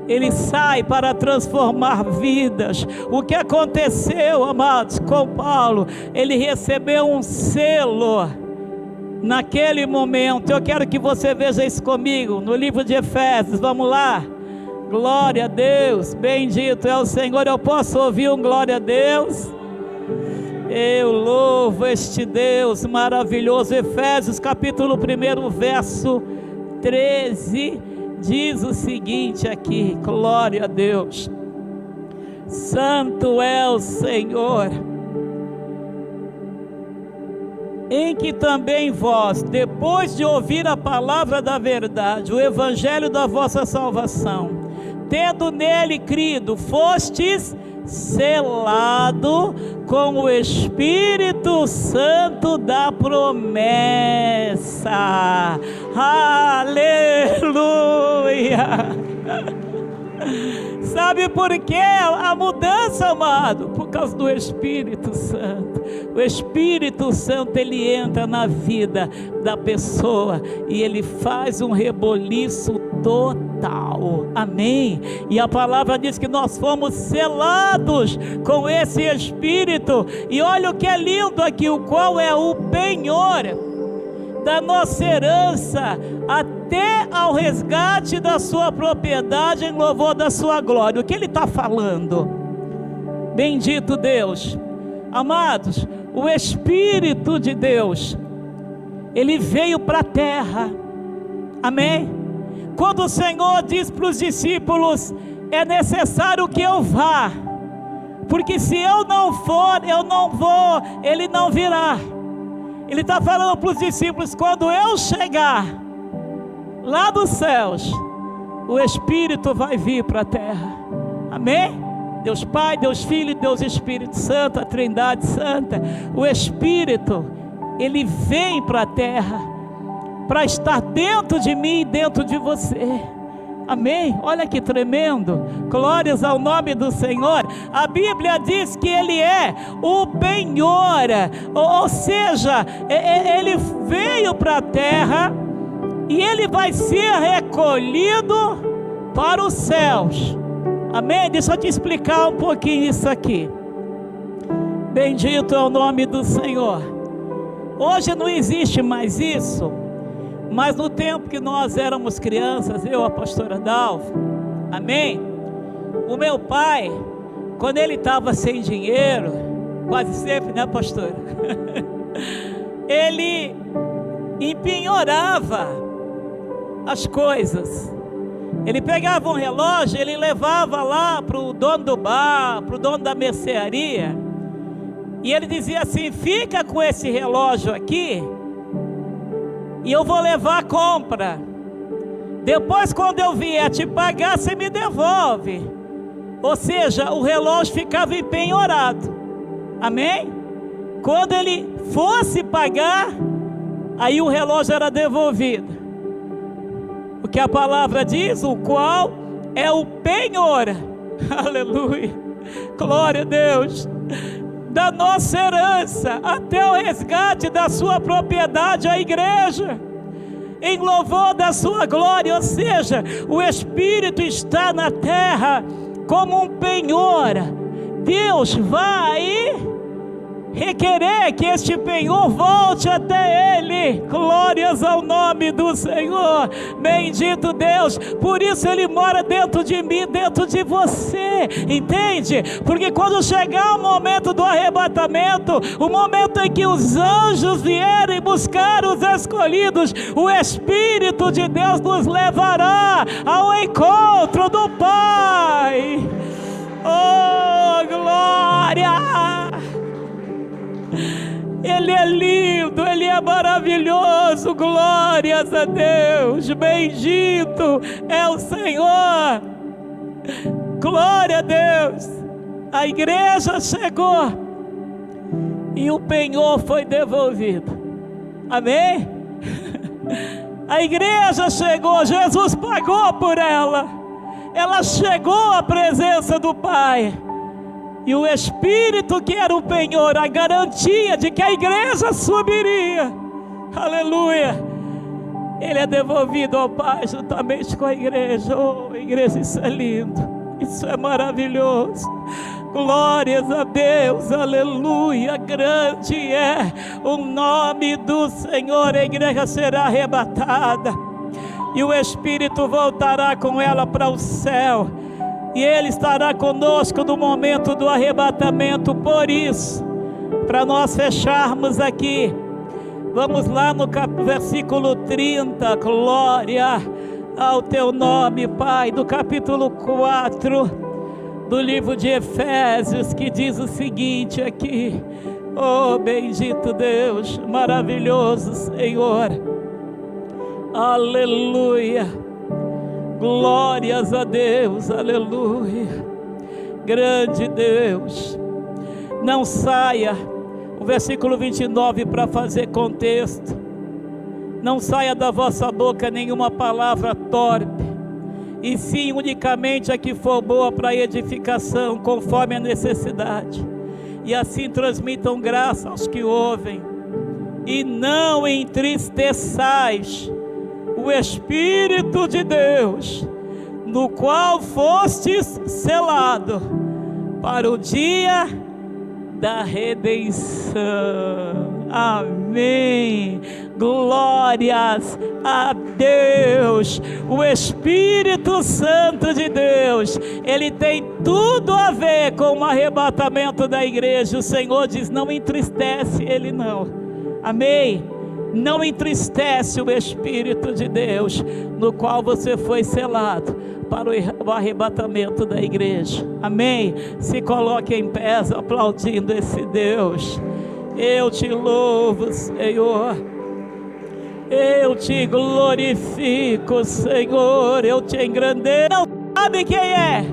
ele sai para transformar vidas. O que aconteceu, amados, com Paulo? Ele recebeu um selo naquele momento. Eu quero que você veja isso comigo no livro de Efésios. Vamos lá. Glória a Deus, bendito é o Senhor. Eu posso ouvir um glória a Deus? Eu louvo este Deus maravilhoso. Efésios capítulo 1, verso 13, diz o seguinte aqui: glória a Deus. Santo é o Senhor, em que também vós, depois de ouvir a palavra da verdade, o evangelho da vossa salvação, tendo nele crido, fostes selado com o Espírito Santo da promessa. Aleluia! Sabe por quê a mudança, amado? Por causa do Espírito Santo. O Espírito Santo, ele entra na vida da pessoa e ele faz um reboliço total. Amém? E a palavra diz que nós fomos selados com esse Espírito. E olha o que é lindo aqui, o qual é o penhor da nossa herança, até ao resgate da sua propriedade, em louvor da sua glória. O que ele está falando? Bendito Deus. Amados, o Espírito de Deus, ele veio para a terra. Amém? Quando o Senhor diz para os discípulos: é necessário que eu vá, porque se eu não for, eu não vou, ele não virá. Ele está falando para os discípulos: quando eu chegar lá dos céus, o Espírito vai vir para a terra. Amém? Deus Pai, Deus Filho e Deus Espírito Santo, a Trindade Santa. O Espírito, ele vem para a terra para estar dentro de mim e dentro de você. Amém? Olha que tremendo. Glórias ao nome do Senhor. A Bíblia diz que ele é o penhor, ou seja, ele veio para a terra e ele vai ser recolhido para os céus. Amém? Deixa eu te explicar um pouquinho isso aqui. Bendito é o nome do Senhor. Hoje não existe mais isso, mas no tempo que nós éramos crianças, eu, a pastora Dalva, amém? O meu pai, quando ele estava sem dinheiro, quase sempre, né, pastora? Ele empenhorava as coisas. Ele pegava um relógio, ele levava lá para o dono do bar, para o dono da mercearia, e ele dizia assim: fica com esse relógio aqui, e eu vou levar a compra. Depois, quando eu vier te pagar, você me devolve. Ou seja, o relógio ficava empenhorado. Amém? Quando ele fosse pagar, aí o relógio era devolvido. O que a palavra diz? O qual é o penhor. Aleluia. Glória a Deus. Da nossa herança até o resgate da sua propriedade, a igreja. em louvor da sua glória. Ou seja, o Espírito está na terra como um penhor. Deus vai requerer que este penhor volte até Ele. Glórias ao nome do Senhor. Bendito Deus. Por isso Ele mora dentro de mim, dentro de você. Entende? Porque quando chegar o momento do arrebatamento, o momento em que os anjos vierem buscar os escolhidos, o Espírito de Deus nos levará ao encontro do Pai. Oh, glória! Ele é lindo, Ele é maravilhoso, glórias a Deus, bendito é o Senhor, glória a Deus. A igreja chegou e o penhor foi devolvido, amém? A igreja chegou, Jesus pagou por ela, ela chegou à presença do Pai. E o Espírito, que era o penhor, a garantia de que a igreja subiria, aleluia, ele é devolvido ao Pai juntamente com a igreja. Oh, igreja, isso é lindo, isso é maravilhoso, glórias a Deus, aleluia. Grande é o nome do Senhor. A igreja será arrebatada e o Espírito voltará com ela para o céu. E Ele estará conosco no momento do arrebatamento. Por isso, para nós fecharmos aqui, vamos lá no versículo 30, glória ao Teu nome, Pai, do capítulo 4, do livro de Efésios, que diz o seguinte aqui: oh, bendito Deus, maravilhoso Senhor, aleluia. Glórias a Deus, aleluia. Grande Deus. Não saia, o versículo 29, para fazer contexto. Não saia da vossa boca nenhuma palavra torpe, e sim unicamente a que for boa para edificação, conforme a necessidade. E assim transmitam graça aos que ouvem. E não entristeçais o Espírito de Deus, no qual fostes selado para o dia da redenção. Amém. Glórias a Deus. O Espírito Santo de Deus, ele tem tudo a ver com o arrebatamento da igreja. O Senhor diz: não entristece ele, não. Amém. Não entristece o Espírito de Deus, no qual você foi selado para o arrebatamento da igreja. Amém? Se coloque em pé, aplaudindo esse Deus. Eu te louvo, Senhor. Eu te glorifico, Senhor. Eu te engrandeço. Não sabe quem é,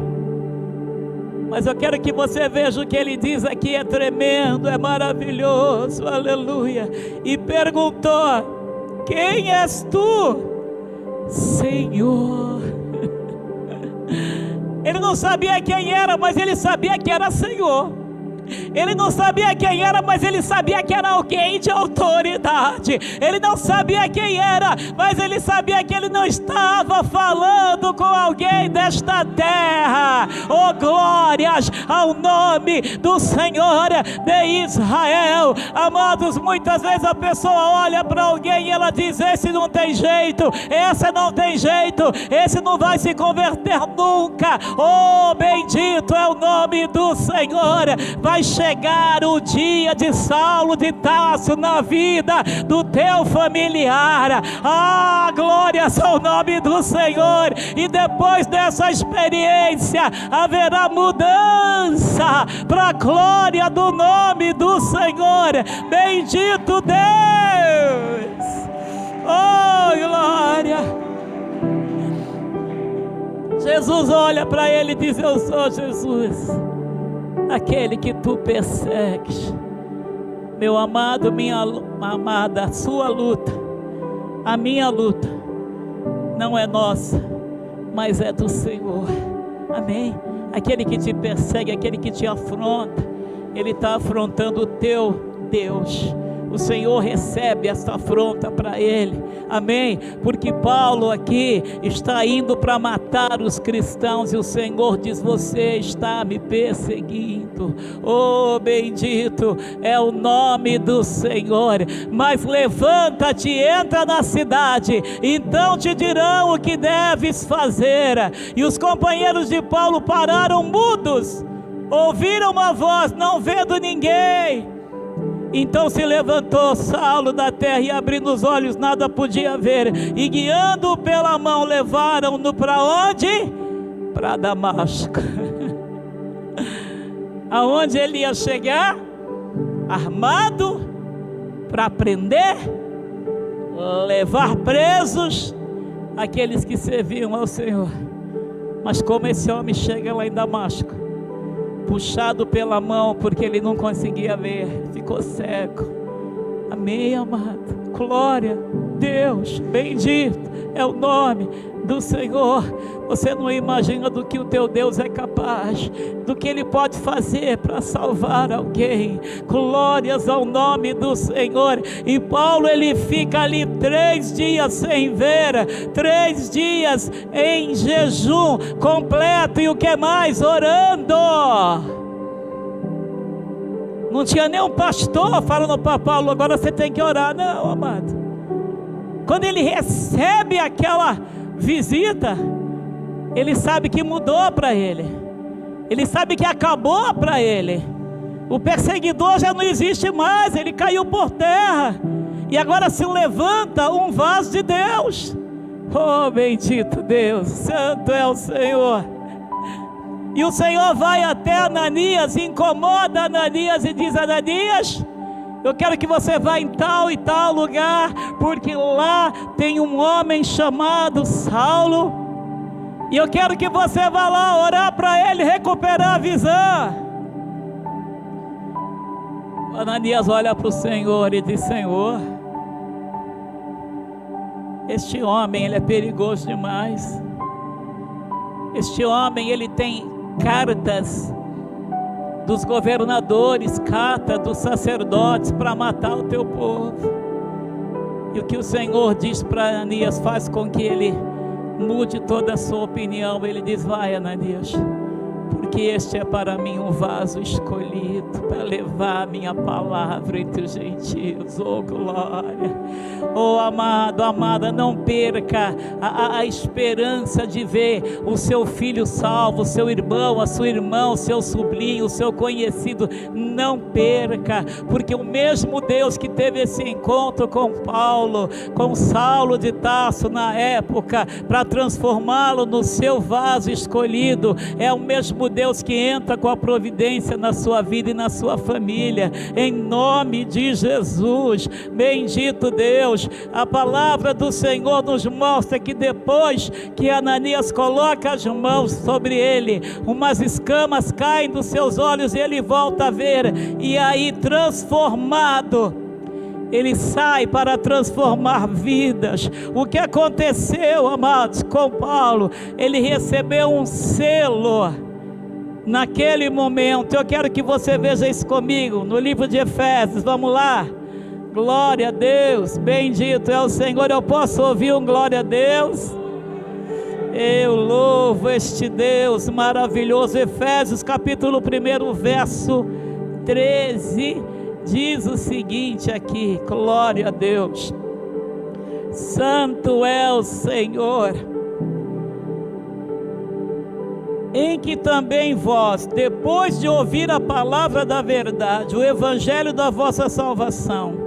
mas eu quero que você veja o que ele diz aqui. É tremendo, é maravilhoso, aleluia. E perguntou: quem és tu, Senhor? Ele não sabia quem era, mas ele sabia que era Senhor. Ele não sabia quem era, mas ele sabia que era alguém de autoridade. Ele não sabia quem era, mas ele sabia que ele não estava falando com alguém desta terra. Oh, glórias ao nome do Senhor de Israel. Amados, muitas vezes a pessoa olha para alguém e ela diz: esse não tem jeito, essa não tem jeito, esse não vai se converter nunca. Oh, bendito é o nome do Senhor. Vai chegar o dia de Saulo de Tarso na vida do teu familiar. Ah, glórias ao nome do Senhor. E depois dessa experiência haverá mudança para a glória do nome do Senhor. Bendito Deus. Oh, glória. Jesus olha para ele e diz: eu sou Jesus, aquele que tu persegues. Meu amado, minha amada, a sua luta, a minha luta não é nossa, mas é do Senhor. Amém? Aquele que te persegue, aquele que te afronta, ele está afrontando o teu Deus, o Senhor recebe esta afronta para ele, amém? Porque Paulo aqui está indo para matar os cristãos, e o Senhor diz: você está me perseguindo. Oh, bendito é o nome do Senhor. Mas levanta-te, entra na cidade, então te dirão o que deves fazer. E os companheiros de Paulo pararam mudos, ouviram uma voz, não vendo ninguém. Então se levantou Saulo da terra, e abrindo os olhos nada podia ver, e guiando-o pela mão levaram-no para onde? Para Damasco. Aonde ele ia chegar? Armado, para prender, levar presos aqueles que serviam ao Senhor. Mas como esse homem chega lá em Damasco, puxado pela mão, porque ele não conseguia ver, ficou cego. Amém, amado? Glória a Deus, bendito é o nome do Senhor. Você não imagina do que o teu Deus é capaz, do que Ele pode fazer para salvar alguém. Glórias ao nome do Senhor. E Paulo, ele fica ali 3 dias sem ver, 3 dias em jejum completo, e o que mais? Orando. Não tinha nem um pastor falando para Paulo: agora você tem que orar. Não, amado. Quando ele recebe aquela visita, ele sabe que mudou para ele. Ele sabe que acabou para ele. O perseguidor já não existe mais, ele caiu por terra. E agora se levanta um vaso de Deus. Oh, bendito Deus, santo é o Senhor. E o Senhor vai até Ananias, incomoda Ananias e diz: Ananias, eu quero que você vá em tal e tal lugar, porque lá tem um homem chamado Saulo, e eu quero que você vá lá orar para ele recuperar a visão. Ananias olha para o Senhor e diz: Senhor, este homem, ele é perigoso demais. Este homem, ele tem cartas dos governadores, carta dos sacerdotes para matar o teu povo. E o que o Senhor diz para Ananias faz com que ele mude toda a sua opinião. Ele diz: vai, Ananias, porque este é para mim um vaso escolhido para levar a minha palavra entre os gentios. Oh, glória! Oh, amado, amada, não perca a esperança de ver o seu filho salvo, o seu irmão, a sua irmã, o seu sobrinho, o seu conhecido. Não perca, porque o mesmo Deus que teve esse encontro com Paulo, com Saulo de Tarso na época, para transformá-lo no seu vaso escolhido, é o mesmo Deus que entra com a providência na sua vida e na sua família, em nome de Jesus. Bendito Deus. A palavra do Senhor nos mostra que depois que Ananias coloca as mãos sobre ele, umas escamas caem dos seus olhos e ele volta a ver, e aí transformado, ele sai para transformar vidas. O que aconteceu, amados, com Paulo? Ele recebeu um selo naquele momento. Eu quero que você veja isso comigo no livro de Efésios. Vamos lá. Glória a Deus, bendito é o Senhor. Eu posso ouvir um glória a Deus? Eu louvo este Deus maravilhoso. Efésios capítulo 1, verso 13, diz o seguinte aqui: glória a Deus, santo é o Senhor, em que também vós, depois de ouvir a palavra da verdade, o evangelho da vossa salvação,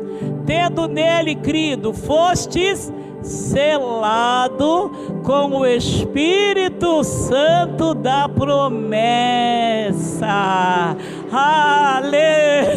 tendo nele crido, fostes selado com o Espírito Santo da promessa. Aleluia!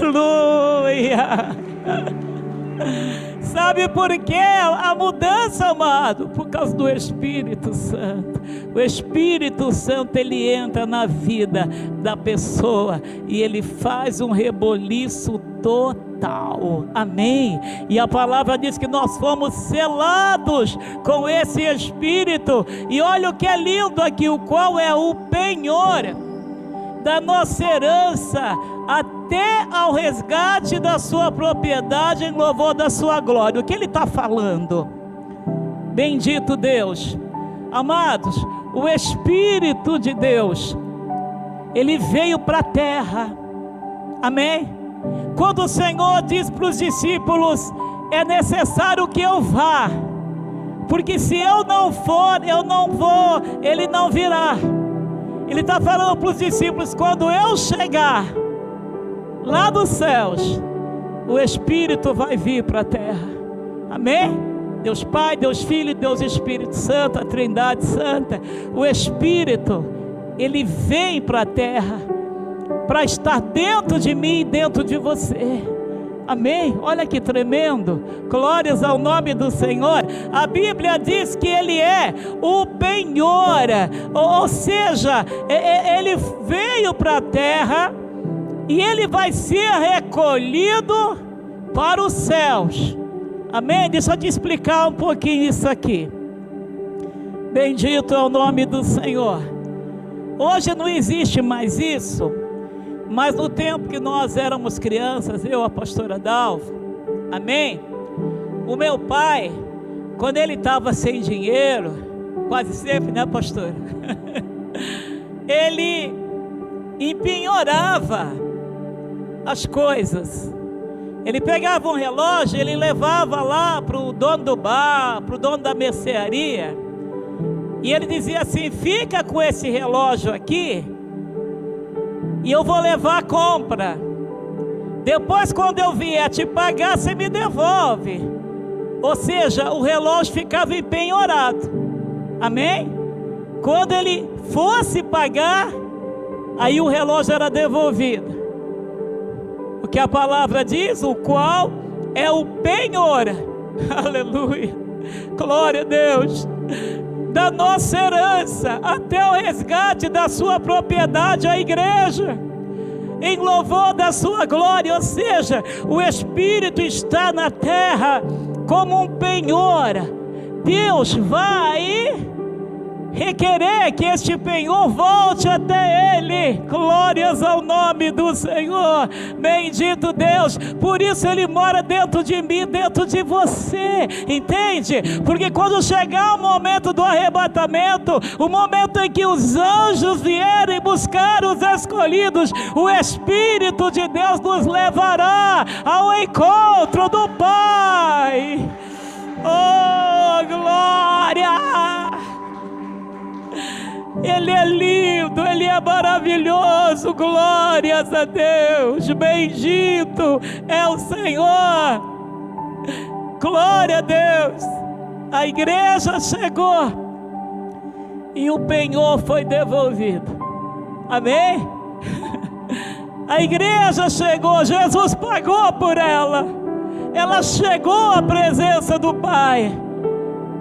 Sabe por quê a mudança, amado? Por causa do Espírito Santo. O Espírito Santo, ele entra na vida da pessoa e ele faz um reboliço total. Amém? E a palavra diz que nós fomos selados com esse Espírito. E olha o que é lindo aqui, o qual é o penhor da nossa herança até até ao resgate da sua propriedade em louvor da sua glória. O que ele está falando? Bendito Deus. Amados, o Espírito de Deus, ele veio para a terra. Amém? Quando o Senhor diz para os discípulos: é necessário que eu vá, porque se eu não for, eu não vou, ele não virá. Ele está falando para os discípulos: quando eu chegar lá dos céus, o Espírito vai vir para a terra. Amém? Deus Pai, Deus Filho e Deus Espírito Santo, a Trindade Santa. O Espírito, ele vem para a terra para estar dentro de mim e dentro de você. Amém? Olha que tremendo. Glórias ao nome do Senhor. A Bíblia diz que ele é o penhor, ou seja, ele veio para a terra e ele vai ser recolhido para os céus. Amém? Deixa eu te explicar um pouquinho isso aqui. Bendito é o nome do Senhor. Hoje não existe mais isso, mas no tempo que nós éramos crianças, eu, a pastora Dalva, amém? O meu pai, quando ele estava sem dinheiro, quase sempre, né, pastora? Ele empenhorava as coisas. Ele pegava um relógio, ele levava lá para o dono do bar, para o dono da mercearia, e ele dizia assim: fica com esse relógio aqui, e eu vou levar a compra. Depois, quando eu vier te pagar, você me devolve. Ou seja, o relógio ficava empenhorado. Amém? Quando ele fosse pagar, aí o relógio era devolvido. O que a palavra diz? O qual é o penhor. Aleluia. Glória a Deus. Da nossa herança até o resgate da sua propriedade, a igreja, em louvor da sua glória. Ou seja, o Espírito está na terra como um penhor. Deus vai requerer que este penhor volte até ele. Glórias ao nome do Senhor. Bendito Deus. Por isso ele mora dentro de mim, dentro de você. Entende? Porque quando chegar o momento do arrebatamento, o momento em que os anjos vierem buscar os escolhidos, o Espírito de Deus nos levará ao encontro do Pai. Oh, glória! Ele é lindo, ele é maravilhoso. Glórias a Deus. Bendito é o Senhor. Glória a Deus. A igreja chegou e o penhor foi devolvido. Amém? A igreja chegou, Jesus pagou por ela. Ela chegou à presença do Pai.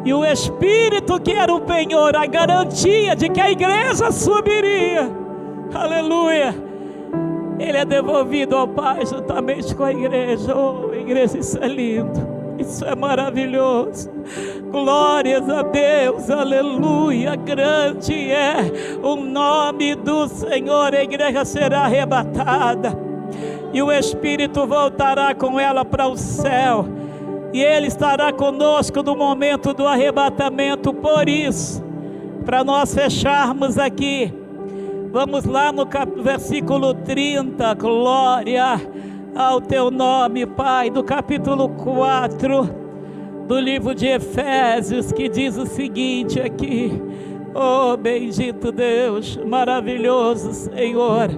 E o Espírito, que era o penhor, a garantia de que a igreja subiria, aleluia, ele é devolvido ao Pai juntamente com a igreja. Oh, igreja, isso é lindo, isso é maravilhoso. Glórias a Deus, aleluia. Grande é o nome do Senhor. A igreja será arrebatada e o Espírito voltará com ela para o céu. E Ele estará conosco no momento do arrebatamento. Por isso, para nós fecharmos aqui, vamos lá no versículo 30, glória ao Teu nome, Pai, do capítulo 4, do livro de Efésios, que diz o seguinte aqui: oh, bendito Deus, maravilhoso Senhor,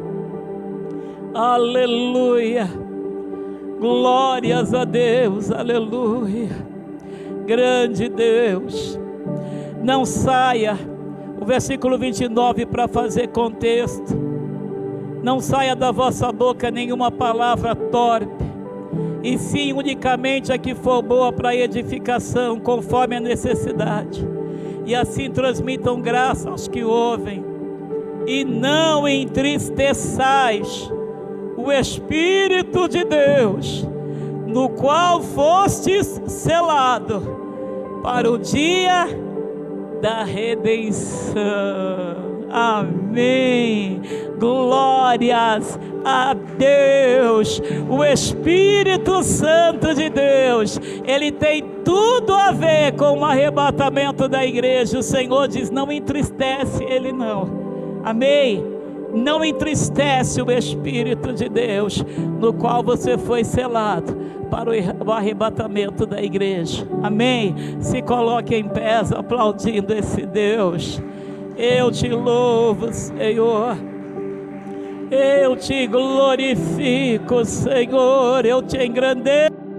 aleluia. Glórias a Deus, aleluia. Grande Deus. Não saia, o versículo 29, para fazer contexto. Não saia da vossa boca nenhuma palavra torpe, e sim unicamente a que for boa para edificação, conforme a necessidade. E assim transmitam graça aos que ouvem. E não entristeçais o Espírito de Deus, no qual fostes selado para o dia da redenção. Amém. Glórias a Deus. O Espírito Santo de Deus, ele tem tudo a ver com o arrebatamento da igreja. O Senhor diz: não entristece ele não. Amém. Não entristece o Espírito de Deus, no qual você foi selado para o arrebatamento da igreja. Amém. Se coloque em pé aplaudindo esse Deus. Eu te louvo, Senhor. Eu te glorifico, Senhor. Eu te engrandeço.